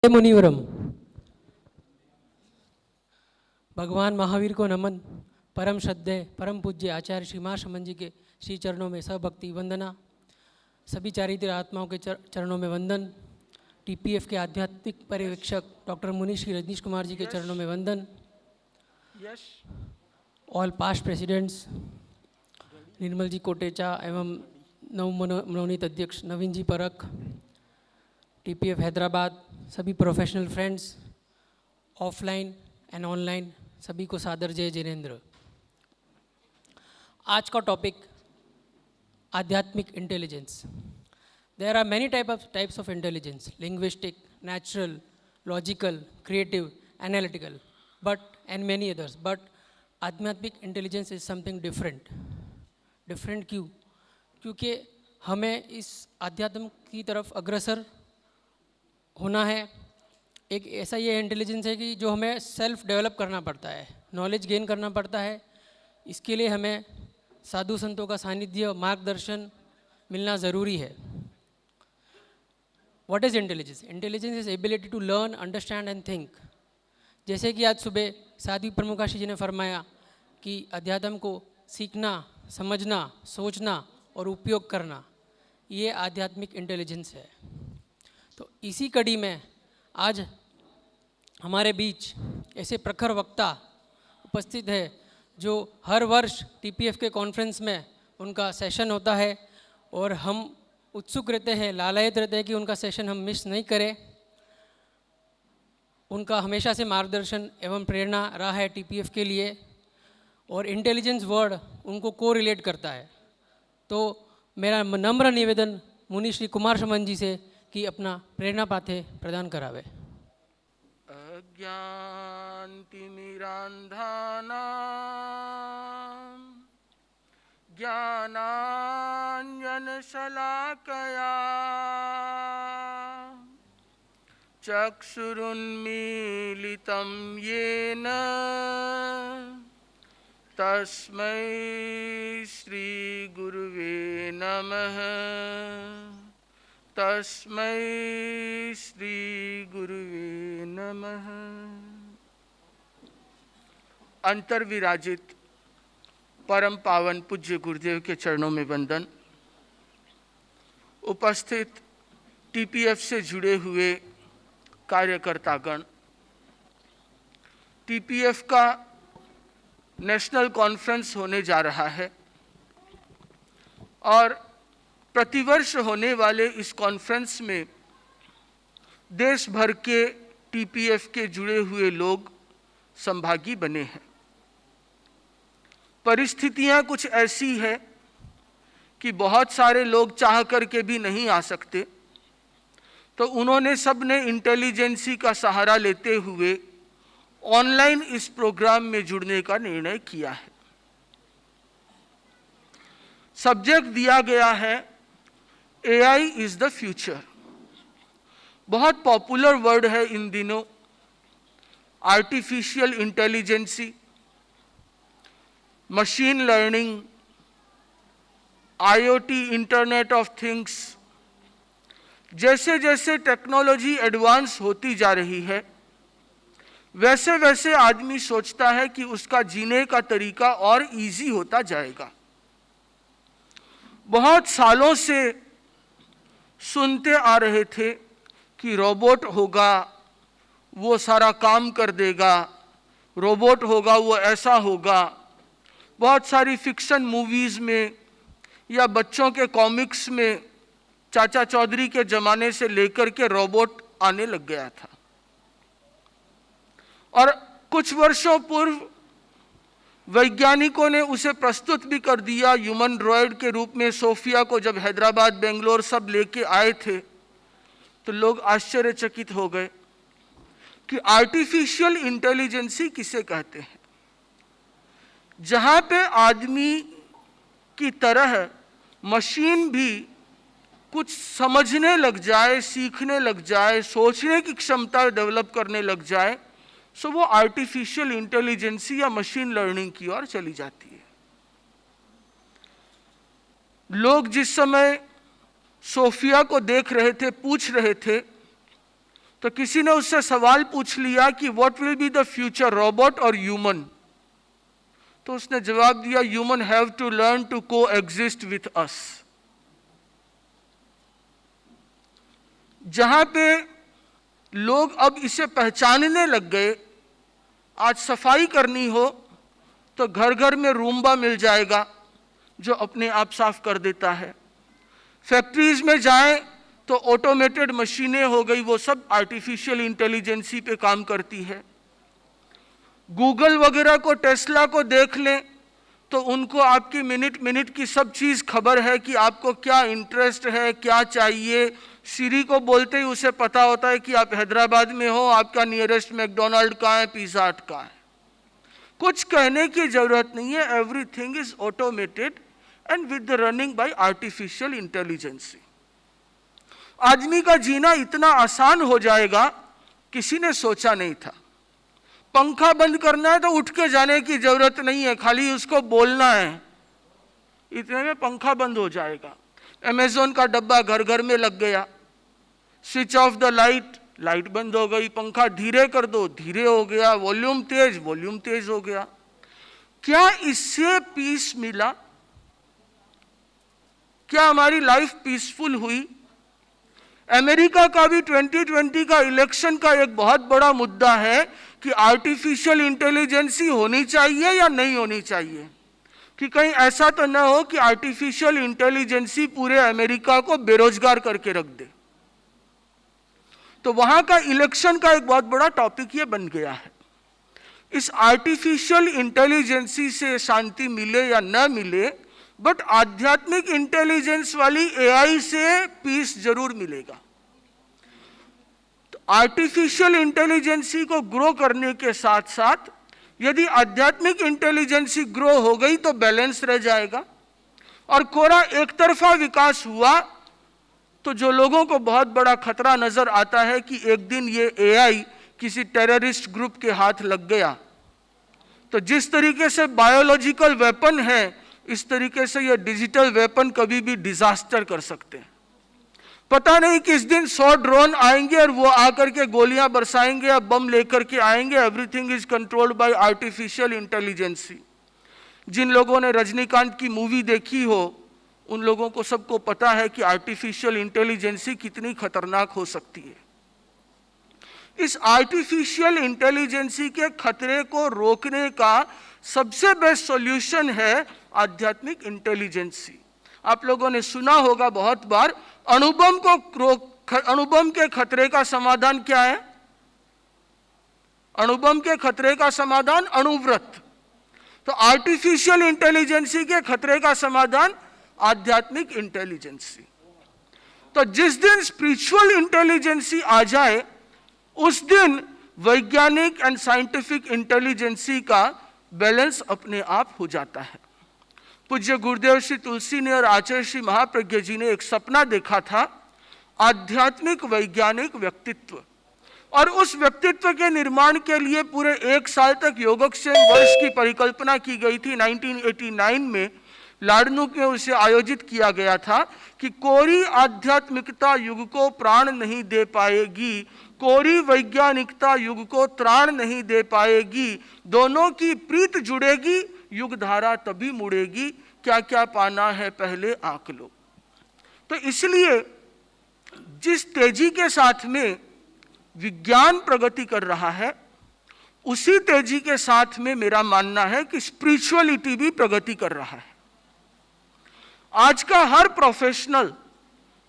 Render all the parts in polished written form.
मुनिवरम। भगवान महावीर को नमन। परम श्रद्धेय परम पूज्य आचार्य श्री महाशमन जी के श्री चरणों में सभक्ति वंदना। सभी चारित्र आत्माओं के चरणों में वंदन। टीपीएफ के आध्यात्मिक पर्यवेक्षक डॉक्टर मुनि श्री रजनीश कुमार जी के चरणों में वंदन। All past presidents Nirmal ji Kotecha एवं नवमनोनीत अध्यक्ष नवीन जी परख, टीपीएफ हैदराबाद, सभी professional friends offline and online, सभी को सादर जय जिनेंद्र। आज का टॉपिक आध्यात्मिक intelligence. There are many types of intelligence, linguistic, natural, logical, creative, analytical, but and many others. But आध्यात्मिक intelligence is something different. Different क्यों? क्योंकि हमें इस आध्यात्म की तरफ अग्रसर होना है। एक ऐसा ये इंटेलिजेंस है कि जो हमें सेल्फ डेवलप करना पड़ता है, नॉलेज गेन करना पड़ता है। इसके लिए हमें साधु संतों का सानिध्य, मार्गदर्शन मिलना ज़रूरी है। What is intelligence? Intelligence is ability to learn, understand and think. जैसे कि आज सुबह साध्वी प्रमुखाशी जी ने फरमाया कि अध्यात्म को सीखना, समझना, सोचना और उपयोग करना, ये आध्यात्मिक इंटेलिजेंस है। तो इसी कड़ी में आज हमारे बीच ऐसे प्रखर वक्ता उपस्थित है जो हर वर्ष टीपीएफ के कॉन्फ्रेंस में उनका सेशन होता है और हम उत्सुक रहते हैं, लालायित रहते हैं कि उनका सेशन हम मिस नहीं करें। उनका हमेशा से मार्गदर्शन एवं प्रेरणा रहा है टीपीएफ के लिए, और इंटेलिजेंस वर्ड उनको को रिलेट करता है। तो मेरा नम्र निवेदन मुनि श्री कुमार शमन जी से कि अपना प्रेरणा पाथे प्रदान करावे। अज्ञानतिमिरान्धानां ज्ञानाञ्जनशलाकया चक्षुरुन्मीलितं येन तस्मै श्रीगुरुवे नमः। तस्मै श्री गुरुवे नमः। अंतर्विराजित परम पावन पूज्य गुरुदेव के चरणों में वंदन। उपस्थित टीपीएफ से जुड़े हुए कार्यकर्तागण, टीपीएफ का नेशनल कॉन्फ्रेंस होने जा रहा है और प्रतिवर्ष होने वाले इस कॉन्फ्रेंस में देश भर के टीपीएफ के जुड़े हुए लोग संभागी बने हैं। परिस्थितियां कुछ ऐसी है कि बहुत सारे लोग चाह करके भी नहीं आ सकते, तो उन्होंने सबने इंटेलिजेंसी का सहारा लेते हुए ऑनलाइन इस प्रोग्राम में जुड़ने का निर्णय किया है। सब्जेक्ट दिया गया है AI इज द फ्यूचर। बहुत पॉपुलर वर्ड है इन दिनों, artificial intelligence, machine learning, IoT, internet of things. जैसे जैसे टेक्नोलॉजी एडवांस होती जा रही है, वैसे वैसे आदमी सोचता है कि उसका जीने का तरीका और इजी होता जाएगा। बहुत सालों से सुनते आ रहे थे कि रोबोट होगा, वो सारा काम कर देगा, रोबोट होगा, वो ऐसा होगा। बहुत सारी फिक्शन मूवीज़ में या बच्चों के कॉमिक्स में चाचा चौधरी के ज़माने से लेकर के रोबोट आने लग गया था। और कुछ वर्षों पूर्व वैज्ञानिकों ने उसे प्रस्तुत भी कर दिया ह्यूमन ड्रॉइड के रूप में। सोफिया को जब हैदराबाद, बेंगलोर सब लेके आए थे तो लोग आश्चर्यचकित हो गए कि आर्टिफिशियल इंटेलिजेंसी किसे कहते हैं। जहाँ पे आदमी की तरह मशीन भी कुछ समझने लग जाए, सीखने लग जाए, सोचने की क्षमता डेवलप करने लग जाए, सो वो आर्टिफिशियल इंटेलिजेंसी या मशीन लर्निंग की ओर चली जाती है। लोग जिस समय सोफिया को देख रहे थे, पूछ रहे थे, तो किसी ने उससे सवाल पूछ लिया कि what will be the future, robot और ह्यूमन? तो उसने जवाब दिया, human have to learn to coexist with us. जहां पे लोग अब इसे पहचानने लग गए, आज सफाई करनी हो तो घर घर में रूम्बा मिल जाएगा जो अपने आप साफ कर देता है। फैक्ट्रीज में जाएं तो ऑटोमेटेड मशीनें हो गई, वो सब आर्टिफिशियल इंटेलिजेंसी पे काम करती है। गूगल वगैरह को, टेस्ला को देख लें तो उनको आपकी मिनट मिनट की सब चीज़ खबर है कि आपको क्या इंटरेस्ट है, क्या चाहिए। सीरी को बोलते ही उसे पता होता है कि आप हैदराबाद में हो, आपका नियरेस्ट मैकडोनाल्ड कहाँ है, पिज़्ज़ा हट कहाँ है। कुछ कहने की जरूरत नहीं है, everything is automated and with the running by artificial intelligence. आदमी का जीना इतना आसान हो जाएगा, किसी ने सोचा नहीं था। पंखा बंद करना है तो उठ के जाने की जरूरत नहीं है, खाली उसको बोलना है, इतने में पंखा बंद हो जाएगा। अमेज़न का डब्बा घर घर में लग गया। Switch off the light, light बंद हो गई। पंखा धीरे कर दो, धीरे हो गया। वॉल्यूम तेज हो गया। क्या इससे पीस मिला? क्या हमारी लाइफ पीसफुल हुई? अमेरिका का भी 2020 का इलेक्शन का एक बहुत बड़ा मुद्दा है कि आर्टिफिशियल इंटेलिजेंसी होनी चाहिए या नहीं होनी चाहिए, कि कहीं ऐसा तो न हो कि आर्टिफिशियल इंटेलिजेंसी पूरे अमेरिका को बेरोजगार करके रख दे। तो वहां का इलेक्शन का एक बहुत बड़ा टॉपिक ये बन गया है। इस आर्टिफिशियल इंटेलिजेंसी से शांति मिले या न मिले, बट आध्यात्मिक इंटेलिजेंस वाली एआई से पीस जरूर मिलेगा। तो आर्टिफिशियल इंटेलिजेंसी को ग्रो करने के साथ साथ यदि आध्यात्मिक इंटेलिजेंसी ग्रो हो गई तो बैलेंस रह जाएगा। और कोरा एक तरफा विकास हुआ तो जो लोगों को बहुत बड़ा खतरा नजर आता है कि एक दिन ये एआई किसी टेररिस्ट ग्रुप के हाथ लग गया, तो जिस तरीके से बायोलॉजिकल वेपन है, इस तरीके से ये डिजिटल वेपन कभी भी डिजास्टर कर सकते हैं। पता नहीं किस दिन 100 ड्रोन आएंगे और वो आकर के गोलियां बरसाएंगे या बम लेकर के आएंगे। Everything is controlled by artificial intelligence. जिन लोगों ने रजनीकांत की मूवी देखी हो, उन लोगों को सबको पता है कि आर्टिफिशियल इंटेलिजेंसी कितनी खतरनाक हो सकती है। इस आर्टिफिशियल इंटेलिजेंसी के खतरे को रोकने का सबसे बेस्ट सॉल्यूशन है आध्यात्मिक इंटेलिजेंसी। आप लोगों ने सुना होगा बहुत बार, अणुबम के खतरे का समाधान क्या है? अणुबम के खतरे का समाधान अणुव्रत। तो आर्टिफिशियल इंटेलिजेंसी के खतरे का समाधान आध्यात्मिक इंटेलिजेंसी। तो जिस दिन स्पिरिचुअल इंटेलिजेंसी आ जाए, उस दिन वैज्ञानिक एंड साइंटिफिक इंटेलिजेंसी का बैलेंस अपने आप हो जाता है। पूज्य गुरुदेव श्री तुलसी ने और आचार्य श्री महाप्रज्ञ जी ने एक सपना देखा था, आध्यात्मिक वैज्ञानिक व्यक्तित्व। और उस व्यक्तित्व के निर्माण के लिए पूरे 1 साल तक योगक्षेम वर्ष की परिकल्पना की गई थी। 1989 में लाडनू में उसे आयोजित किया गया था कि कोरी आध्यात्मिकता युग को प्राण नहीं दे पाएगी, कोरी वैज्ञानिकता युग को त्राण नहीं दे पाएगी, दोनों की प्रीत जुड़ेगी, युग धारा तभी मुड़ेगी, क्या क्या पाना है पहले आंक लो। तो इसलिए जिस तेजी के साथ में विज्ञान प्रगति कर रहा है, उसी तेजी के साथ में मेरा मानना है कि स्पिरिचुअलिटी भी प्रगति कर रहा है। आज का हर प्रोफेशनल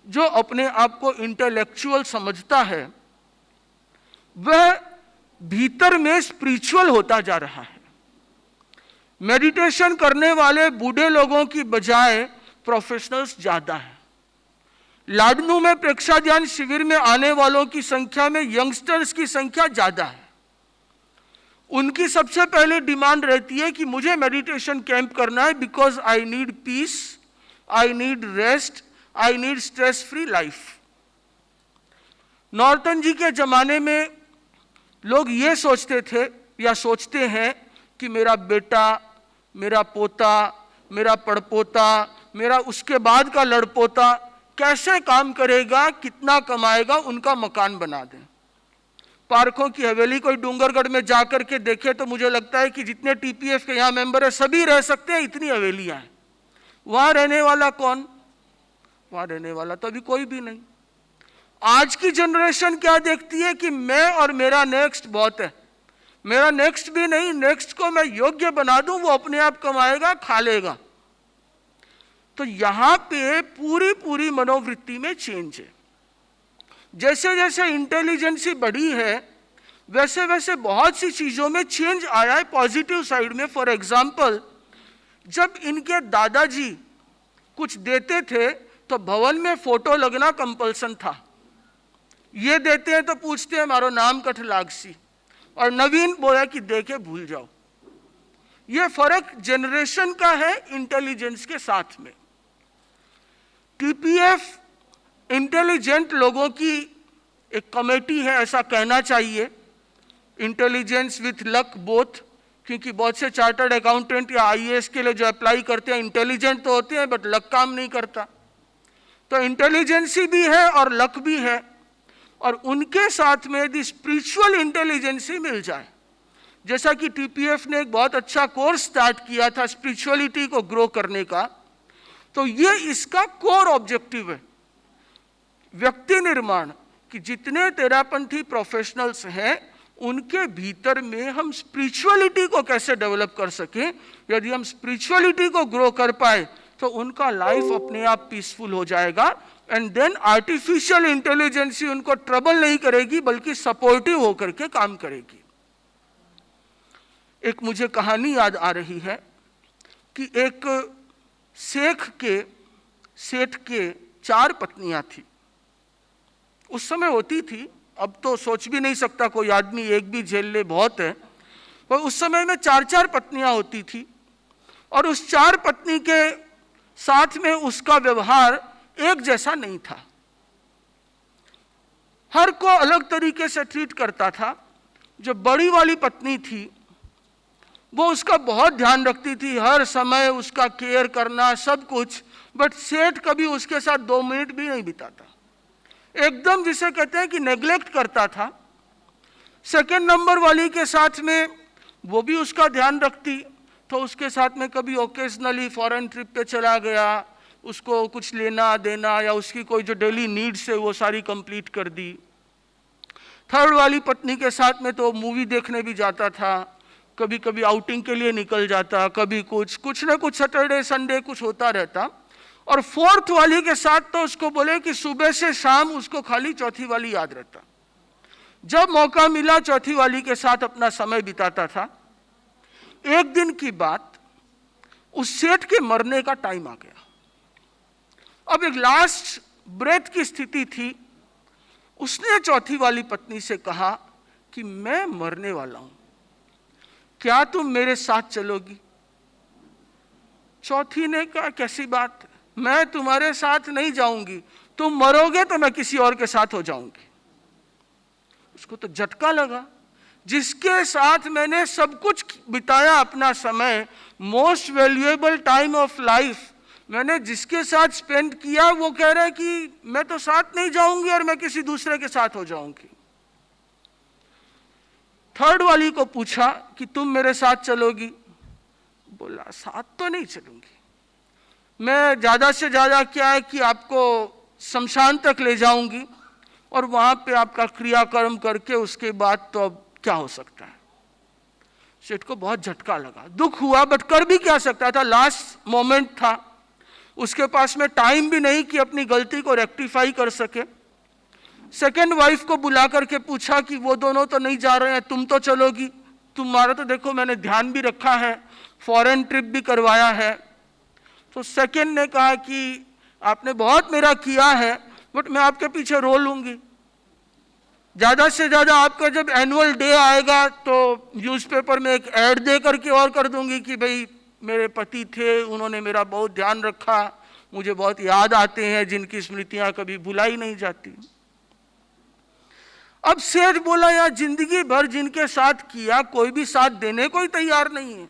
जो अपने आप को इंटेलेक्चुअल समझता है, वह भीतर में स्पिरिचुअल होता जा रहा है। मेडिटेशन करने वाले बूढ़े लोगों की बजाय प्रोफेशनल्स ज्यादा हैं। लाडनू में प्रेक्षा ध्यान शिविर में आने वालों की संख्या में यंगस्टर्स की संख्या ज्यादा है। उनकी सबसे पहले डिमांड रहती है कि मुझे मेडिटेशन कैंप करना है, because I need peace, I need rest, I need stress free life. Norton ji के जमाने में लोग ये सोचते थे या सोचते हैं कि मेरा बेटा, मेरा पोता, मेरा पड़पोता, मेरा उसके बाद का लड़पोता कैसे काम करेगा, कितना कमाएगा, उनका मकान बना दें। पारखों की हवेली कोई डूंगरगढ़ में जाकर के देखे तो मुझे लगता है कि जितने टीपीएफ के यहाँ मेंबर है सभी रह सकते हैं, इतनी हवेलियां हैं। वहां रहने वाला कौन? वहां रहने वाला तो अभी कोई भी नहीं। आज की जनरेशन क्या देखती है कि मैं और मेरा नेक्स्ट बहुत है, मेरा नेक्स्ट भी नहीं, नेक्स्ट को मैं योग्य बना दूं, वो अपने आप कमाएगा, खा लेगा। तो यहां पे पूरी मनोवृत्ति में चेंज है। जैसे जैसे इंटेलिजेंसी बढ़ी है वैसे वैसे बहुत सी चीजों में चेंज आया है पॉजिटिव साइड में। फॉर एग्जाम्पल, जब इनके दादाजी कुछ देते थे तो भवन में फोटो लगना कंपल्सन था। ये देते हैं तो पूछते हैं मारो नाम कठ लागसी, और नवीन बोला कि दे के भूल जाओ। ये फर्क जनरेशन का है इंटेलिजेंस के साथ में। टीपीएफ इंटेलिजेंट लोगों की एक कमेटी है, ऐसा कहना चाहिए, इंटेलिजेंस विथ लक बोथ, क्योंकि बहुत से चार्टर्ड अकाउंटेंट या आईएएस के लिए जो अप्लाई करते हैं इंटेलिजेंट तो होते हैं बट लक काम नहीं करता। तो इंटेलिजेंसी भी है और लक भी है, और उनके साथ में यदि स्पिरिचुअल इंटेलिजेंसी मिल जाए, जैसा कि टीपीएफ ने एक बहुत अच्छा कोर्स स्टार्ट किया था स्पिरिचुअलिटी को ग्रो करने का, तो ये इसका कोर ऑब्जेक्टिव है, व्यक्ति निर्माण, कि जितने तेरापंथी प्रोफेशनल्स हैं उनके भीतर में हम स्पिरिचुअलिटी को कैसे डेवलप कर सकें। यदि हम स्पिरिचुअलिटी को ग्रो कर पाए तो उनका लाइफ अपने आप पीसफुल हो जाएगा, एंड देन आर्टिफिशियल इंटेलिजेंसी उनको ट्रबल नहीं करेगी बल्कि सपोर्टिव होकर के काम करेगी। एक मुझे कहानी याद आ रही है कि एक सेठ के 4 पत्नियां थी। उस समय होती थी, अब तो सोच भी नहीं सकता कोई आदमी एक भी झेल ले, बहुत है, पर उस समय में 4 पत्नियां होती थी, और उस 4 पत्नी के साथ में उसका व्यवहार एक जैसा नहीं था, हर को अलग तरीके से ट्रीट करता था। जो बड़ी वाली पत्नी थी वो उसका बहुत ध्यान रखती थी, हर समय उसका केयर करना सब कुछ, बट सेठ कभी उसके साथ 2 मिनट भी नहीं बिताता, एकदम जिसे कहते हैं कि नेग्लेक्ट करता था। सेकेंड नंबर वाली के साथ में वो भी उसका ध्यान रखती, तो उसके साथ में कभी ओकेजनली फॉरेन ट्रिप पे चला गया, उसको कुछ लेना देना या उसकी कोई जो डेली नीड्स है वो सारी कंप्लीट कर दी। थर्ड वाली पत्नी के साथ में तो मूवी देखने भी जाता था, कभी कभी आउटिंग के लिए निकल जाता, कभी कुछ ना कुछ सैटरडे संडे कुछ होता रहता। और फोर्थ वाली के साथ तो उसको बोले कि सुबह से शाम उसको खाली चौथी वाली याद रहता। जब मौका मिला चौथी वाली के साथ अपना समय बिताता था। एक दिन की बात, उस सेठ के मरने का टाइम आ गया, अब एक लास्ट ब्रेथ की स्थिति थी। उसने चौथी वाली पत्नी से कहा कि मैं मरने वाला हूं, क्या तुम मेरे साथ चलोगी? चौथी ने कहा कैसी बात, मैं तुम्हारे साथ नहीं जाऊंगी, तुम मरोगे तो मैं किसी और के साथ हो जाऊंगी। उसको तो झटका लगा, जिसके साथ मैंने सब कुछ बिताया अपना समय, most valuable time of life मैंने जिसके साथ स्पेंड किया, वो कह रहा है कि मैं तो साथ नहीं जाऊंगी और मैं किसी दूसरे के साथ हो जाऊंगी। थर्ड वाली को पूछा कि तुम मेरे साथ चलोगी? बोला साथ तो नहीं चलूंगी, मैं ज्यादा से ज्यादा क्या है कि आपको शमशान तक ले जाऊंगी और वहां पे आपका क्रियाकर्म करके उसके बाद तो अब क्या हो सकता है। सेठ को बहुत झटका लगा, दुख हुआ, बट कर भी क्या सकता था, लास्ट मोमेंट था, उसके पास में टाइम भी नहीं कि अपनी गलती को रेक्टिफाई कर सके। सेकेंड वाइफ को बुला करके पूछा कि वो दोनों तो नहीं जा रहे हैं, तुम तो चलोगी? तुम्हारा तो देखो मैंने ध्यान भी रखा है, फॉरेन ट्रिप भी करवाया है। तो सेकेंड ने कहा कि आपने बहुत मेरा किया है, बट मैं आपके पीछे रो लूंगी, ज्यादा से ज्यादा आपका जब एनुअल डे आएगा तो न्यूज़पेपर में एक ऐड दे करके और कर दूंगी कि भाई मेरे पति थे, उन्होंने मेरा बहुत ध्यान रखा, मुझे बहुत याद आते हैं, जिनकी स्मृतियां कभी भुलाई नहीं जाती। अब सेठ बोला यार, जिंदगी भर जिनके साथ किया, कोई भी साथ देने को ही तैयार नहीं है।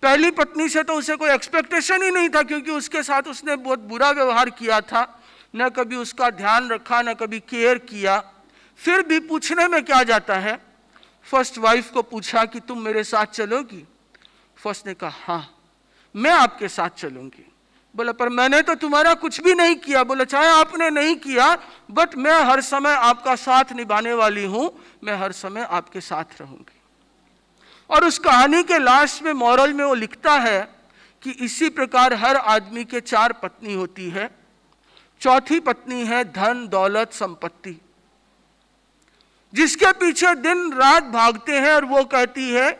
पहली पत्नी से तो उसे कोई एक्सपेक्टेशन ही नहीं था, क्योंकि उसके साथ उसने बहुत बुरा व्यवहार किया था, न कभी उसका ध्यान रखा, न कभी केयर किया। फिर भी पूछने में क्या जाता है। फर्स्ट वाइफ को पूछा कि तुम मेरे साथ चलोगी? फर्स्ट ने कहा हाँ मैं आपके साथ चलूंगी। बोला पर मैंने तो तुम्हारा कुछ भी नहीं किया। बोला चाहे आपने नहीं किया बट मैं हर समय आपका साथ निभाने वाली हूं, मैं हर समय आपके साथ रहूंगी। और उस कहानी के लास्ट में मॉरल में वो लिखता है कि इसी प्रकार हर आदमी के 4 पत्नी होती है। चौथी पत्नी है धन दौलत संपत्ति, जिसके पीछे दिन रात भागते हैं और वो कहती है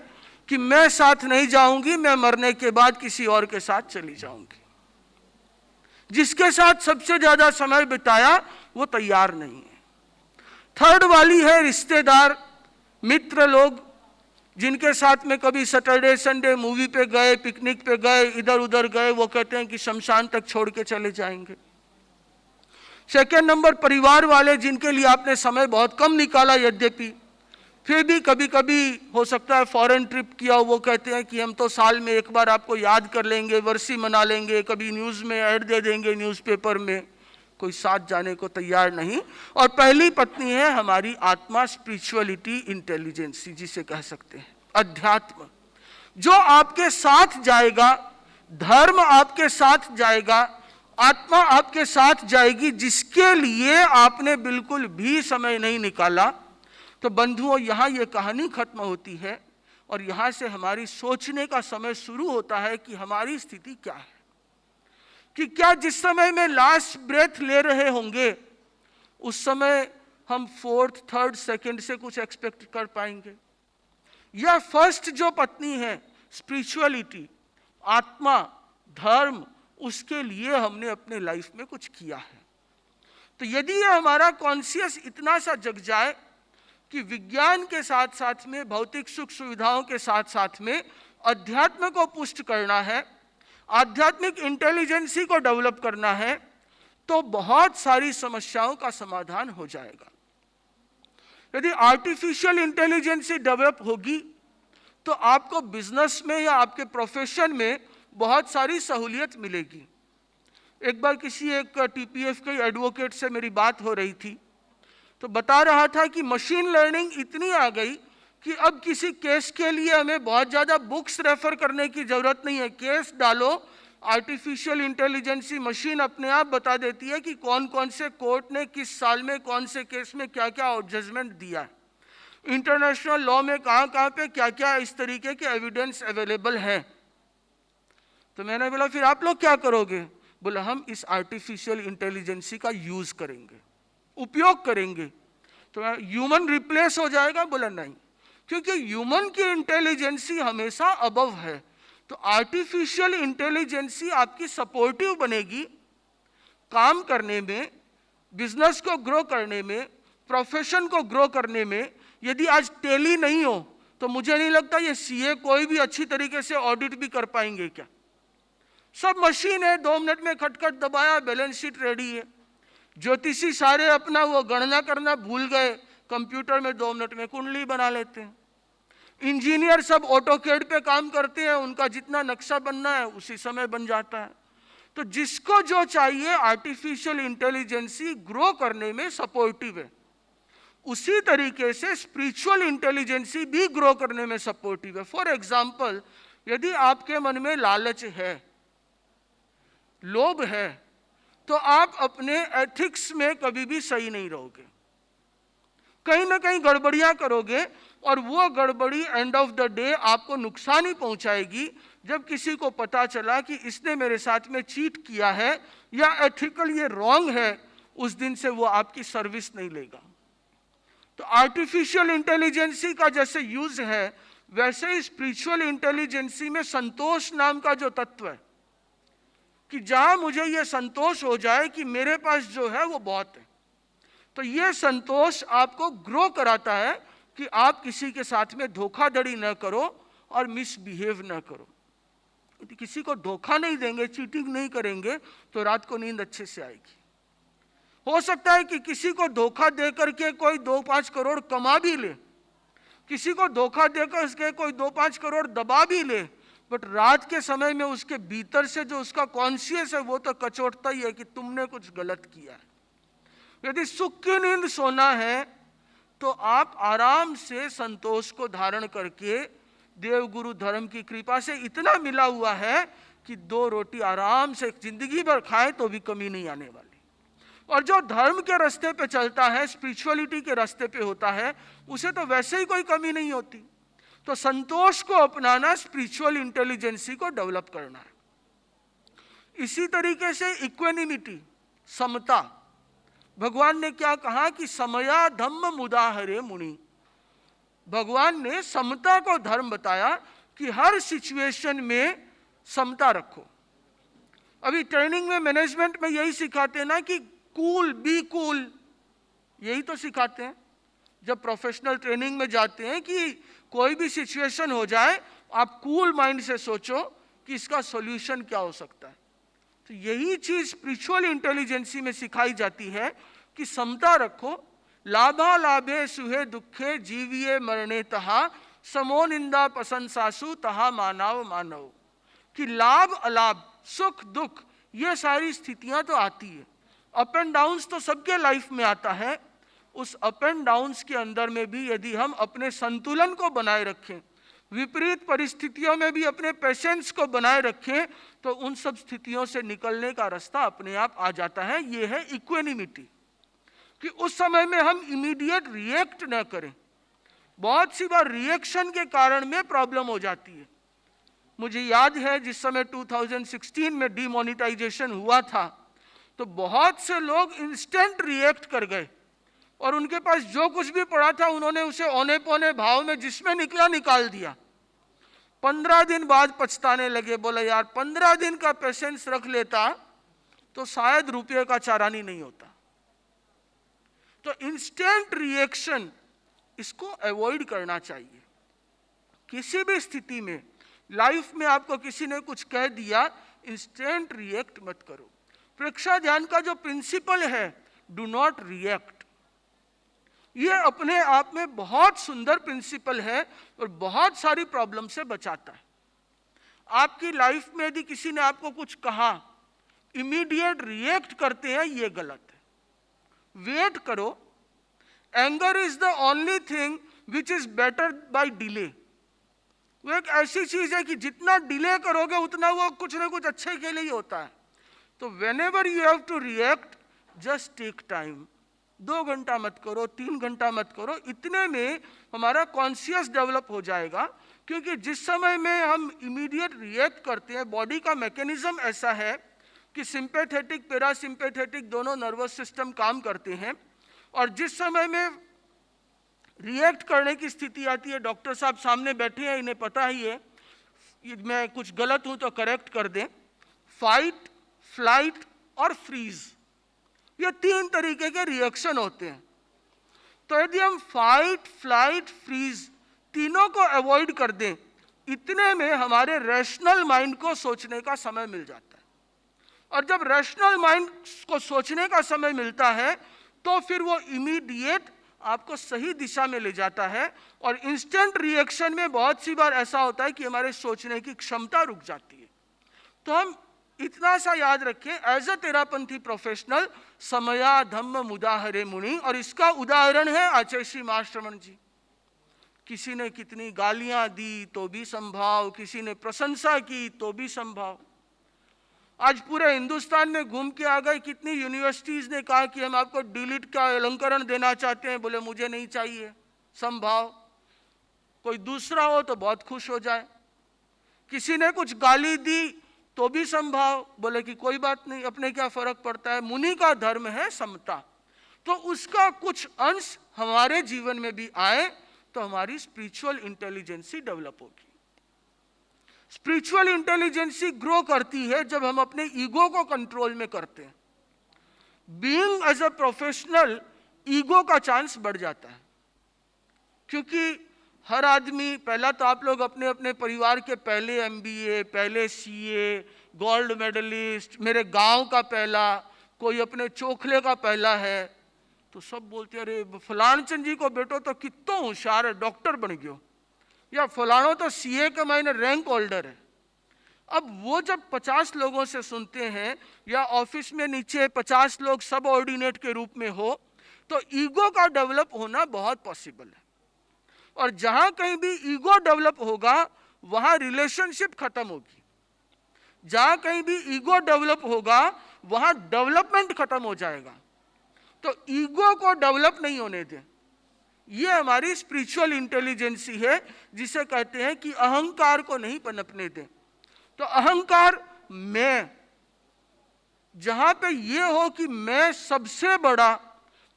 कि मैं साथ नहीं जाऊंगी, मैं मरने के बाद किसी और के साथ चली जाऊंगी। जिसके साथ सबसे ज्यादा समय बिताया वो तैयार नहीं है। थर्ड वाली है रिश्तेदार मित्र लोग, जिनके साथ में कभी सैटरडे संडे मूवी पे गए, पिकनिक पे गए, इधर उधर गए, वो कहते हैं कि शमशान तक छोड़ के चले जाएंगे। सेकेंड नंबर परिवार वाले, जिनके लिए आपने समय बहुत कम निकाला, यद्यपि फिर भी कभी कभी हो सकता है फॉरेन ट्रिप किया, वो कहते हैं कि हम तो साल में एक बार आपको याद कर लेंगे, वर्षी मना लेंगे, कभी न्यूज़ में ऐड दे देंगे न्यूज़पेपर में, कोई साथ जाने को तैयार नहीं। और पहली पत्नी है हमारी आत्मा, स्पिरिचुअलिटी, इंटेलिजेंसी जिसे कह सकते हैं, अध्यात्म, जो आपके साथ जाएगा, धर्म आपके साथ जाएगा, आत्मा आपके साथ जाएगी, जिसके लिए आपने बिल्कुल भी समय नहीं निकाला। तो बंधुओं यहाँ ये कहानी खत्म होती है और यहाँ से हमारी सोचने का समय शुरू होता है कि हमारी स्थिति क्या है, कि क्या जिस समय में लास्ट ब्रेथ ले रहे होंगे उस समय हम 4th 3rd 2nd से कुछ एक्सपेक्ट कर पाएंगे, या फर्स्ट जो पत्नी है स्पिरिचुअलिटी, आत्मा, धर्म, उसके लिए हमने अपने लाइफ में कुछ किया है। तो यदि ये हमारा कॉन्शियस इतना सा जग जाए कि विज्ञान के साथ साथ में भौतिक सुख सुविधाओं के साथ साथ में अध्यात्म को पुष्ट करना है, आध्यात्मिक इंटेलिजेंसी को डेवलप करना है, तो बहुत सारी समस्याओं का समाधान हो जाएगा। यदि आर्टिफिशियल इंटेलिजेंसी डेवलप होगी तो आपको बिजनेस में या आपके प्रोफेशन में बहुत सारी सहूलियत मिलेगी। एक बार किसी एक टीपीएफ के एडवोकेट से मेरी बात हो रही थी, तो बता रहा था कि मशीन लर्निंग इतनी आ गई कि अब किसी केस के लिए हमें बहुत ज़्यादा बुक्स रेफर करने की ज़रूरत नहीं है। केस डालो, आर्टिफिशियल इंटेलिजेंसी मशीन अपने आप बता देती है कि कौन कौन से कोर्ट ने किस साल में कौन से केस में क्या क्या जजमेंट दिया है, इंटरनेशनल लॉ में कहाँ कहाँ पे क्या क्या इस तरीके के एविडेंस अवेलेबल हैं। तो मैंने बोला फिर आप लोग क्या करोगे? बोला हम इस आर्टिफिशियल इंटेलिजेंसी का यूज़ करेंगे, उपयोग करेंगे। तो ह्यूमन रिप्लेस हो जाएगा? बोला नहीं, क्योंकि ह्यूमन की इंटेलिजेंसी हमेशा अबव है। तो आर्टिफिशियल इंटेलिजेंसी आपकी सपोर्टिव बनेगी काम करने में, बिजनेस को ग्रो करने में, प्रोफेशन को ग्रो करने में। यदि आज टेली नहीं हो तो मुझे नहीं लगता ये सीए कोई भी अच्छी तरीके से ऑडिट भी कर पाएंगे क्या। सब मशीन है, 2 मिनट में खटखट दबाया, बैलेंस शीट रेडी है। ज्योतिषी सारे अपना वो गणना करना भूल गए, कंप्यूटर में 2 मिनट में कुंडली बना लेते हैं। इंजीनियर सब ऑटोकैड पे काम करते हैं, उनका जितना नक्शा बनना है उसी समय बन जाता है। तो जिसको जो चाहिए, आर्टिफिशियल इंटेलिजेंसी ग्रो करने में सपोर्टिव है, उसी तरीके से स्पिरिचुअल इंटेलिजेंसी भी ग्रो करने में सपोर्टिव है। फॉर एग्जाम्पल, यदि आपके मन में लालच है, लोभ है, तो आप अपने एथिक्स में कभी भी सही नहीं रहोगे, कहीं ना कहीं गड़बड़ियां करोगे, और वो गड़बड़ी एंड ऑफ द डे आपको नुकसान ही पहुंचाएगी। जब किसी को पता चला कि इसने मेरे साथ में चीट किया है या एथिकल ये रॉन्ग है, उस दिन से वो आपकी सर्विस नहीं लेगा। तो आर्टिफिशियल इंटेलिजेंसी का जैसे यूज है, वैसे ही स्पिरिचुअल इंटेलिजेंसी में संतोष नाम का जो तत्व है, कि जहां मुझे ये संतोष हो जाए कि मेरे पास जो है वो बहुत है, तो ये संतोष आपको ग्रो कराता है कि आप किसी के साथ में धोखाधड़ी न करो और मिसबिहेव न करो। यदि किसी को धोखा नहीं देंगे, चीटिंग नहीं करेंगे, तो रात को नींद अच्छे से आएगी। हो सकता है कि किसी को धोखा दे करके कोई 2-5 करोड़ कमा भी ले, किसी को धोखा देकर उसके कोई 2-5 करोड़ दबा भी ले, बट रात के समय में उसके भीतर से जो उसका कॉन्शियस है वो तो कचोटता ही है कि तुमने कुछ गलत किया है। यदि सुख की नींद सोना है तो आप आराम से संतोष को धारण करके देवगुरु धर्म की कृपा से इतना मिला हुआ है कि 2 रोटी आराम से जिंदगी भर खाए तो भी कमी नहीं आने वाली। और जो धर्म के रास्ते पे चलता है, स्पिरिचुअलिटी के रास्ते पे होता है, उसे तो वैसे ही कोई कमी नहीं होती। तो संतोष को अपनाना स्पिरिचुअल इंटेलिजेंसी को डेवलप करना है। इसी तरीके से इक्वेनिमिटी, समता, भगवान ने क्या कहा कि समया धम्म मुदाहरे मुनि। भगवान ने समता को धर्म बताया कि हर सिचुएशन में समता रखो। अभी ट्रेनिंग में, मैनेजमेंट में यही सिखाते हैं ना कि कूल, बी कूल, यही तो सिखाते हैं। जब प्रोफेशनल ट्रेनिंग में जाते हैं कि कोई भी सिचुएशन हो जाए, आप कूल माइंड से सोचो कि इसका सॉल्यूशन क्या हो सकता है। तो यही चीज स्पिरिचुअल इंटेलिजेंसी में सिखाई जाती है कि समता रखो। लाभा लाभे सुहे दुखे जीविये मरणे तहा, समो निंदा प्रशंसासु तहा मानव मानव। कि लाभ अलाभ, सुख दुख, ये सारी स्थितियां तो आती है। अप एंड डाउन्स तो सबके लाइफ में आता है। उस अप एंड डाउन्स के अंदर में भी यदि हम अपने संतुलन को बनाए रखें, विपरीत परिस्थितियों में भी अपने पेशेंस को बनाए रखें, तो उन सब स्थितियों से निकलने का रास्ता अपने आप आ जाता है। ये है इक्वेनिमिटी, कि उस समय में हम इमीडिएट रिएक्ट न करें। बहुत सी बार रिएक्शन के कारण में प्रॉब्लम हो जाती है। मुझे याद है जिस समय 2016 में डीमोनेटाइजेशन हुआ था, तो बहुत से लोग इंस्टेंट रिएक्ट कर गए और उनके पास जो कुछ भी पड़ा था उन्होंने उसे औने पौने भाव में जिसमें निकला निकाल दिया। 15 दिन बाद पछताने लगे, बोले यार 15 दिन का पेशेंस रख लेता तो शायद रुपये का चारानी नहीं होता। तो इंस्टेंट रिएक्शन, इसको अवॉइड करना चाहिए। किसी भी स्थिति में, लाइफ में आपको किसी ने कुछ कह दिया, इंस्टेंट रिएक्ट मत करो। प्रेक्षा ध्यान का जो प्रिंसिपल है, डू नॉट रिएक्ट, ये अपने आप में बहुत सुंदर प्रिंसिपल है और बहुत सारी प्रॉब्लम से बचाता है। आपकी लाइफ में यदि किसी ने आपको कुछ कहा, इमीडिएट रिएक्ट करते हैं, ये गलत है। वेट करो। Anger is the only thing which is better by delay. वो एक ऐसी चीज है कि जितना डिले करोगे उतना वो कुछ ना कुछ अच्छे के लिए ही होता है। तो whenever you have to react, just take time. 2 घंटा मत करो, 3 घंटा मत करो, इतने में हमारा कॉन्शियस डेवलप हो जाएगा। क्योंकि जिस समय में हम इमीडिएट रिएक्ट करते हैं, बॉडी का मैकेनिज्म ऐसा है कि सिंपैथेटिक पैरासिम्पैथेटिक दोनों नर्वस सिस्टम काम करते हैं। और जिस समय में रिएक्ट करने की स्थिति आती है, डॉक्टर साहब सामने बैठे हैं, इन्हें पता ही है, मैं कुछ गलत हूं तो करेक्ट कर दें। फाइट, फ्लाइट और फ्रीज, ये 3 तरीके के रिएक्शन होते हैं। तो यदि हम फाइट, फ्लाइट, फ्रीज तीनों को अवॉइड कर दें, इतने में हमारे रैशनल माइंड को सोचने का समय मिल जाता है। और जब रैशनल माइंड को सोचने का समय मिलता है, तो फिर वो इमीडिएट आपको सही दिशा में ले जाता है। और इंस्टेंट रिएक्शन में बहुत सी बार ऐसा होता है कि हमारे सोचने की क्षमता रुक जाती है। तो हम इतना सा याद रखें, एज अ तेरापंथी प्रोफेशनल, समया धम्म मुदाहरे मुनि। और इसका उदाहरण है आचार्य श्री महाश्रवण जी। किसी ने कितनी गालियां दी तो भी संभाव, किसी ने प्रशंसा की तो भी संभाव। आज पूरे हिंदुस्तान में घूम के आ गए, कितनी यूनिवर्सिटीज ने कहा कि हम आपको डिलीट का अलंकरण देना चाहते हैं, बोले मुझे नहीं चाहिए, संभाव। कोई दूसरा हो तो बहुत खुश हो जाए। किसी ने कुछ गाली दी तो भी संभाव, बोले कि कोई बात नहीं, अपने क्या फर्क पड़ता है। मुनि का धर्म है समता। तो उसका कुछ अंश हमारे जीवन में भी आए तो हमारी स्पिरिचुअल इंटेलिजेंसी डेवलप होगी। स्पिरिचुअल इंटेलिजेंसी ग्रो करती है जब हम अपने ईगो को कंट्रोल में करते हैं। Being as a professional, ego का चांस बढ़ जाता है। क्योंकि हर आदमी, पहला तो आप लोग अपने अपने परिवार के पहले MBA, पहले CA, गोल्ड मेडलिस्ट, मेरे गांव का पहला, कोई अपने चोखले का पहला है, तो सब बोलते हैं अरे फलान चंद जी को बेटो तो कितना होशियार है, डॉक्टर बन गयो, या फलानो तो CA का मायने रैंक होल्डर है। अब वो जब 50 लोगों से सुनते हैं, या ऑफिस में नीचे 50 लोग सब ऑर्डिनेट के रूप में हो, तो ईगो का डेवलप होना बहुत पॉसिबल है। और जहां कहीं भी ईगो डेवलप होगा वहां रिलेशनशिप खत्म होगी। जहां कहीं भी ईगो डेवलप होगा वहां डेवलपमेंट खत्म हो जाएगा। तो ईगो को डेवलप नहीं होने दें। ये हमारी स्पिरिचुअल इंटेलिजेंसी है, जिसे कहते हैं कि अहंकार को नहीं पनपने दें। तो अहंकार, मैं, जहां पे ये हो कि मैं सबसे बड़ा,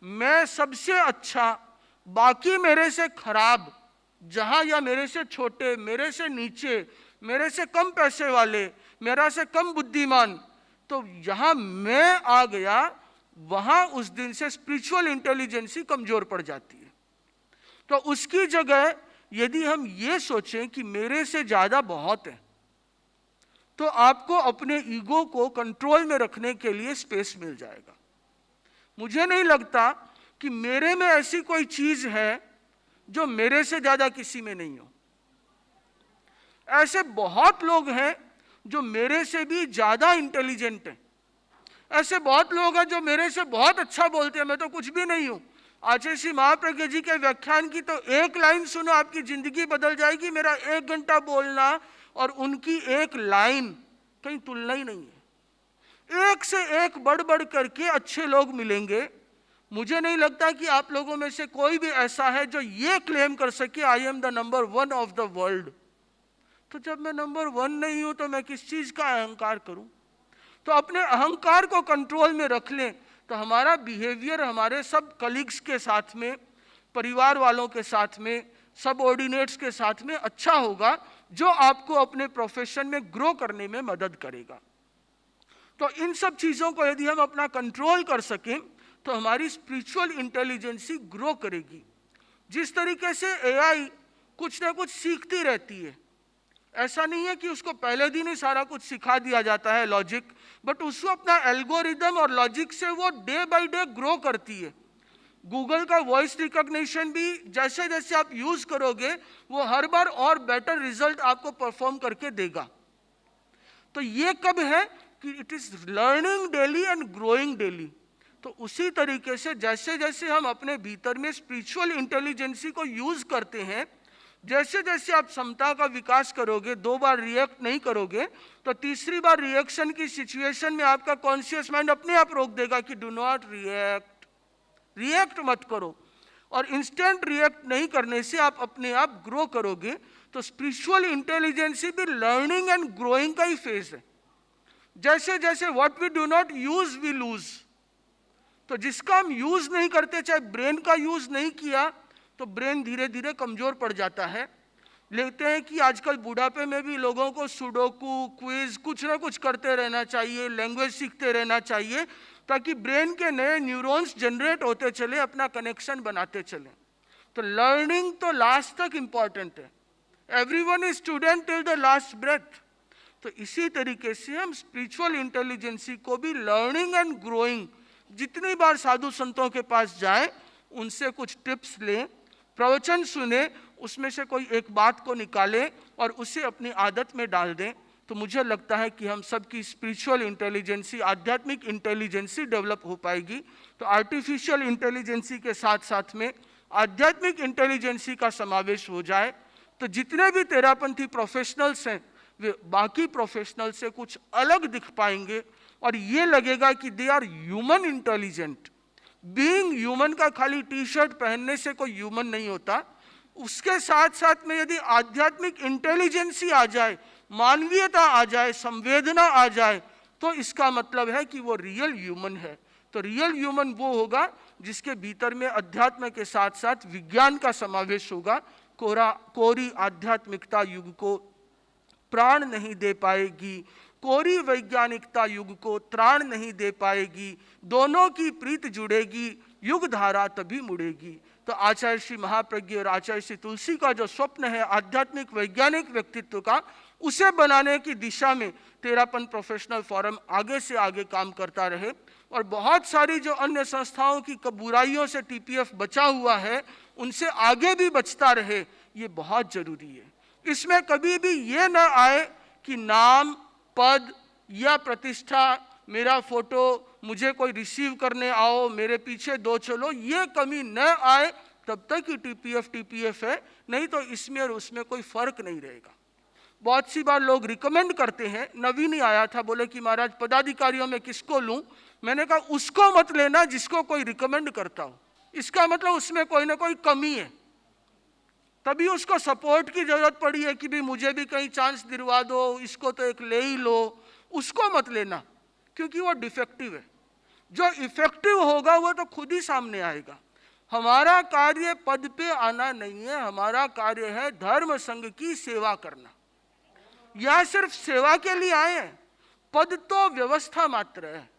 मैं सबसे अच्छा, बाकी मेरे से खराब, जहां या मेरे से छोटे, मेरे से नीचे, मेरे से कम पैसे वाले, मेरा से कम बुद्धिमान, तो यहां मैं आ गया, वहां उस दिन से स्पिरिचुअल इंटेलिजेंसी कमजोर पड़ जाती है। तो उसकी जगह यदि हम ये सोचें कि मेरे से ज्यादा बहुत है, तो आपको अपने ईगो को कंट्रोल में रखने के लिए स्पेस मिल जाएगा। मुझे नहीं लगता कि मेरे में ऐसी कोई चीज है जो मेरे से ज्यादा किसी में नहीं हो। ऐसे बहुत लोग हैं जो मेरे से भी ज्यादा इंटेलिजेंट हैं। ऐसे बहुत लोग हैं जो मेरे से बहुत अच्छा बोलते हैं, मैं तो कुछ भी नहीं हूं। आचार्य श्री महाप्रज्ञ जी के व्याख्यान की तो एक लाइन सुनो, आपकी जिंदगी बदल जाएगी। मेरा 1 घंटा बोलना और उनकी एक लाइन कहीं तुलना ही नहीं है। एक से एक बढ़ बढ़ करके अच्छे लोग मिलेंगे। मुझे नहीं लगता कि आप लोगों में से कोई भी ऐसा है जो ये क्लेम कर सके I am the number 1 of the world. तो जब मैं नंबर 1 नहीं हूं तो मैं किस चीज का अहंकार करूं? तो अपने अहंकार को कंट्रोल में रख लें तो हमारा बिहेवियर हमारे सब कलीग्स के साथ में, परिवार वालों के साथ में, सबऑर्डिनेट्स के साथ में अच्छा होगा, जो आपको अपने प्रोफेशन में ग्रो करने में मदद करेगा। तो इन सब चीज़ों को यदि हम अपना कंट्रोल कर सकें तो हमारी स्पिरिचुअल इंटेलिजेंसी ग्रो करेगी। जिस तरीके से एआई कुछ ना कुछ सीखती रहती है, ऐसा नहीं है कि उसको पहले दिन ही सारा कुछ सिखा दिया जाता है लॉजिक, बट उसको अपना एल्गोरिदम और लॉजिक से वो डे बाय डे ग्रो करती है। गूगल का वॉइस रिकॉग्निशन भी जैसे जैसे आप यूज करोगे वो हर बार और बेटर रिजल्ट आपको परफॉर्म करके देगा। तो ये कब है कि it is learning daily and growing daily. तो उसी तरीके से जैसे जैसे हम अपने भीतर में स्पिरिचुअल इंटेलिजेंसी को यूज करते हैं, जैसे जैसे आप क्षमता का विकास करोगे, 2 बार रिएक्ट नहीं करोगे, तो तीसरी बार रिएक्शन की सिचुएशन में आपका कॉन्शियस माइंड अपने आप रोक देगा कि डू नॉट रिएक्ट, रिएक्ट मत करो। और इंस्टेंट रिएक्ट नहीं करने से आप अपने आप ग्रो करोगे। तो स्पिरिचुअल इंटेलिजेंसी भी लर्निंग एंड ग्रोइंग का ही फेज है। जैसे जैसे what we do not use we lose. तो जिसका हम यूज नहीं करते, चाहे ब्रेन का यूज नहीं किया, तो ब्रेन धीरे धीरे कमजोर पड़ जाता है। लेते हैं कि आजकल बुढ़ापे में भी लोगों को सुडोकू, क्विज, कुछ ना कुछ करते रहना चाहिए, लैंग्वेज सीखते रहना चाहिए, ताकि ब्रेन के नए न्यूरॉन्स जनरेट होते चले, अपना कनेक्शन बनाते चले। तो लर्निंग तो लास्ट तक इंपॉर्टेंट है। Everyone is student till the last breath. तो इसी तरीके से हम स्पिरिचुअल इंटेलिजेंसी को भी लर्निंग एंड ग्रोइंग, जितनी बार साधु संतों के पास जाए, उनसे कुछ टिप्स लें, प्रवचन सुने, उसमें से कोई एक बात को निकालें और उसे अपनी आदत में डाल दें, तो मुझे लगता है कि हम सबकी स्पिरिचुअल इंटेलिजेंसी, आध्यात्मिक इंटेलिजेंसी डेवलप हो पाएगी। तो आर्टिफिशियल इंटेलिजेंसी के साथ साथ में आध्यात्मिक इंटेलिजेंसी का समावेश हो जाए, तो जितने भी तेरापंथी प्रोफेशनल्स हैं वे बाकी प्रोफेशनल से कुछ अलग दिख पाएंगे और ये लगेगा कि they are human intelligent. Being human का खाली टी शर्ट पहनने से कोई ह्यूमन नहीं होता। उसके साथ साथ में यदि आध्यात्मिक इंटेलिजेंसी आ जाए, मानवीयता आ जाए, संवेदना आ जाए, तो इसका मतलब है कि वो रियल ह्यूमन है। तो रियल ह्यूमन वो होगा जिसके भीतर में अध्यात्म के साथ साथ विज्ञान का समावेश होगा। कोरी आध्यात्मिकता युग को प्राण नहीं दे पाएगी, कोरी वैज्ञानिकता युग को त्राण नहीं दे पाएगी। दोनों की प्रीत जुड़ेगी, युग धारा तभी मुड़ेगी। तो आचार्य श्री महाप्रज्ञ और आचार्य श्री तुलसी का जो स्वप्न है आध्यात्मिक वैज्ञानिक व्यक्तित्व का, उसे बनाने की दिशा में तेरापंथ प्रोफेशनल फोरम आगे से आगे काम करता रहे और बहुत सारी जो अन्य संस्थाओं की बुराइयों से टीपीएफ बचा हुआ है उनसे आगे भी बचता रहे, ये बहुत जरूरी है। इसमें कभी भी ये ना आए कि नाम, पद या प्रतिष्ठा, मेरा फोटो, मुझे कोई रिसीव करने आओ, मेरे पीछे दो चलो, ये कमी न आए तब तक ही टीपीएफ टीपीएफ है, नहीं तो इसमें और उसमें कोई फर्क नहीं रहेगा। बहुत सी बार लोग रिकमेंड करते हैं, नवीन ही आया था, बोले कि महाराज पदाधिकारियों में किसको लूं? मैंने कहा उसको मत लेना जिसको कोई रिकमेंड करता हो, इसका मतलब उसमें कोई ना कोई कमी है, तभी उसको सपोर्ट की जरूरत पड़ी है कि भी मुझे भी कहीं चांस दिलवा दो, इसको तो एक ले ही लो। उसको मत लेना क्योंकि वो डिफेक्टिव है। जो इफेक्टिव होगा वो तो खुद ही सामने आएगा। हमारा कार्य पद पे आना नहीं है, हमारा कार्य है धर्म संघ की सेवा करना। या सिर्फ सेवा के लिए आए हैं, पद तो व्यवस्था मात्र है,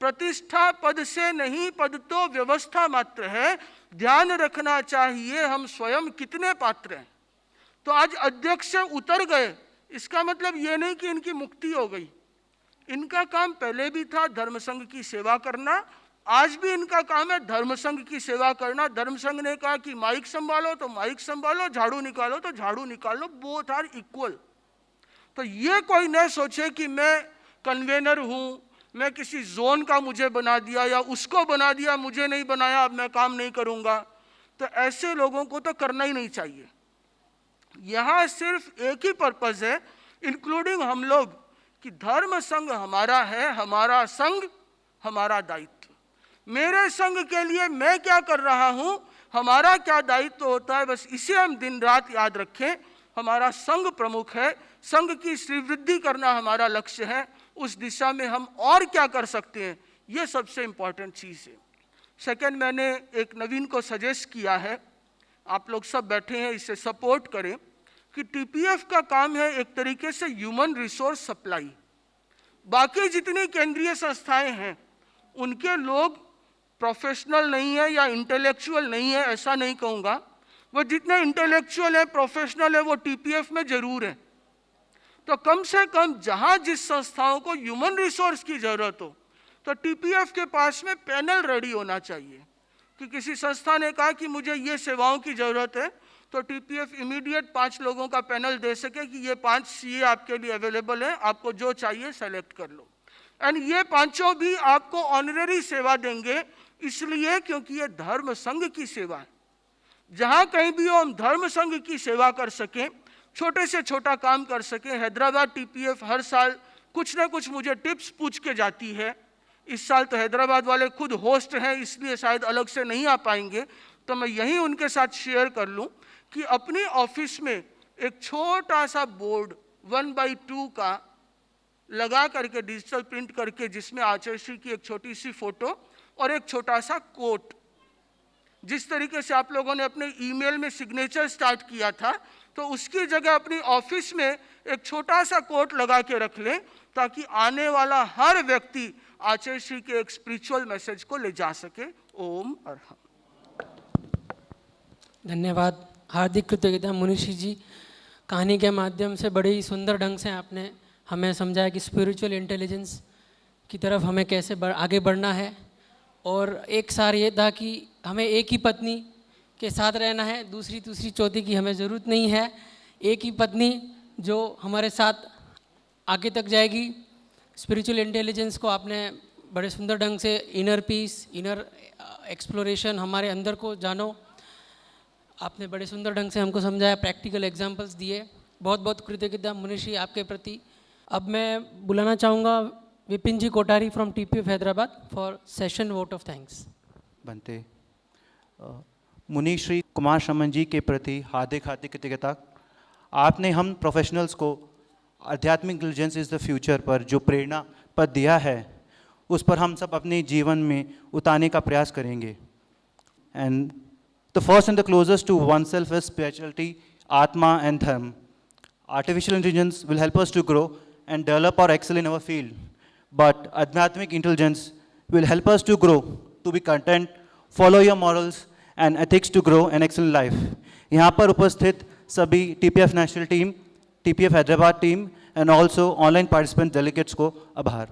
प्रतिष्ठा पद से नहीं, पद तो व्यवस्था मात्र है। ध्यान रखना चाहिए हम स्वयं कितने पात्र हैं। तो आज अध्यक्ष से उतर गए, इसका मतलब ये नहीं कि इनकी मुक्ति हो गई। इनका काम पहले भी था धर्म संघ की सेवा करना, आज भी इनका काम है धर्म संघ की सेवा करना। धर्म संघ ने कहा कि माइक संभालो तो माइक संभालो, झाड़ू निकालो तो झाड़ू निकालो, बोथ आर इक्वल। तो ये कोई न सोचे कि मैं कन्वेनर हूं, मैं किसी जोन का मुझे बना दिया या उसको बना दिया, मुझे नहीं बनाया अब मैं काम नहीं करूंगा। तो ऐसे लोगों को तो करना ही नहीं चाहिए। यहां सिर्फ एक ही पर्पस है, इंक्लूडिंग हम लोग, कि धर्म संघ हमारा है, हमारा संघ हमारा दायित्व। मेरे संघ के लिए मैं क्या कर रहा हूं, हमारा क्या दायित्व होता है, बस इसे हम दिन रात याद रखें। हमारा संघ प्रमुख है, संघ की श्रीवृद्धि करना हमारा लक्ष्य है, उस दिशा में हम और क्या कर सकते हैं, ये सबसे इंपॉर्टेंट चीज़ है। सेकंड, मैंने एक नवीन को सजेस्ट किया है, आप लोग सब बैठे हैं, इसे सपोर्ट करें, कि टीपीएफ का काम है एक तरीके से ह्यूमन रिसोर्स सप्लाई। बाकी जितनी केंद्रीय संस्थाएं हैं उनके लोग प्रोफेशनल नहीं है या इंटेलेक्चुअल नहीं है, ऐसा नहीं कहूँगा। वो जितने इंटेलेक्चुअल है, प्रोफेशनल है, वो टीपीएफ में जरूर है। तो कम से कम जहाँ जिस संस्थाओं को ह्यूमन रिसोर्स की जरूरत हो, तो टीपीएफ के पास में पैनल रेडी होना चाहिए कि किसी संस्था ने कहा कि मुझे ये सेवाओं की जरूरत है, तो टीपीएफ इमीडिएट 5 लोगों का पैनल दे सके कि ये 5 सीए आपके लिए अवेलेबल है, आपको जो चाहिए सेलेक्ट कर लो। एंड ये 5 भी आपको ऑनररी सेवा देंगे, इसलिए क्योंकि ये धर्म संघ की सेवा है। जहाँ कहीं भी हो हम धर्म संघ की सेवा कर सकें, छोटे से छोटा काम कर सकें। हैदराबाद टीपीएफ हर साल कुछ ना कुछ मुझे टिप्स पूछ के जाती है। इस साल तो हैदराबाद वाले खुद होस्ट हैं, इसलिए शायद अलग से नहीं आ पाएंगे, तो मैं यहीं उनके साथ शेयर कर लूं कि अपनी ऑफिस में एक छोटा सा बोर्ड 1/2 का लगा करके, डिजिटल प्रिंट करके, जिसमें आचार्य श्री की एक छोटी सी फोटो और एक छोटा सा कोट, जिस तरीके से आप लोगों ने अपने ईमेल में सिग्नेचर स्टार्ट किया था, तो उसकी जगह अपनी ऑफिस में एक छोटा सा कोट लगा के रख लें, ताकि आने वाला हर व्यक्ति आचार्य श्री के एक स्पिरिचुअल मैसेज को ले जा सके। ओम अरहम। धन्यवाद, हार्दिक कृतज्ञता मुनीषी जी। कहानी के माध्यम से बड़े ही सुंदर ढंग से आपने हमें समझाया कि स्पिरिचुअल इंटेलिजेंस की तरफ हमें कैसे आगे बढ़ना है। और एक सार ये था कि हमें एक ही पत्नी के साथ रहना है, दूसरी तीसरी चौथी की हमें ज़रूरत नहीं है। एक ही पत्नी जो हमारे साथ आगे तक जाएगी। स्पिरिचुअल इंटेलिजेंस को आपने बड़े सुंदर ढंग से, इनर पीस, इनर एक्सप्लोरेशन, हमारे अंदर को जानो, आपने बड़े सुंदर ढंग से हमको समझाया, प्रैक्टिकल एग्जांपल्स दिए। बहुत बहुत कृतज्ञता मुनीषी आपके प्रति। अब मैं बुलाना चाहूँगा Vipin ji Kothari from TPF Hyderabad for session vote of thanks. बनते मुनीश्री कुमार शमन जी के प्रति हार्दिक हार्दिक कृतज्ञता। आपने हम प्रोफेशनल्स को आध्यात्मिक इंटेलिजेंस इज़ द फ्यूचर पर जो प्रेरणा पद दिया है, उस पर हम सब अपने जीवन में उतारने का प्रयास करेंगे। And the first and the closest to one self is spirituality, आत्मा एंड धर्म। Artificial intelligence will help us to grow and develop or excel in our field, but Adhyatmic intelligence will help us to grow, to be content, follow your morals and ethics to grow and excel in life. यहाँ पर उपस्थित सभी TPF national team, TPF Hyderabad team and also online participant delegates को आभार।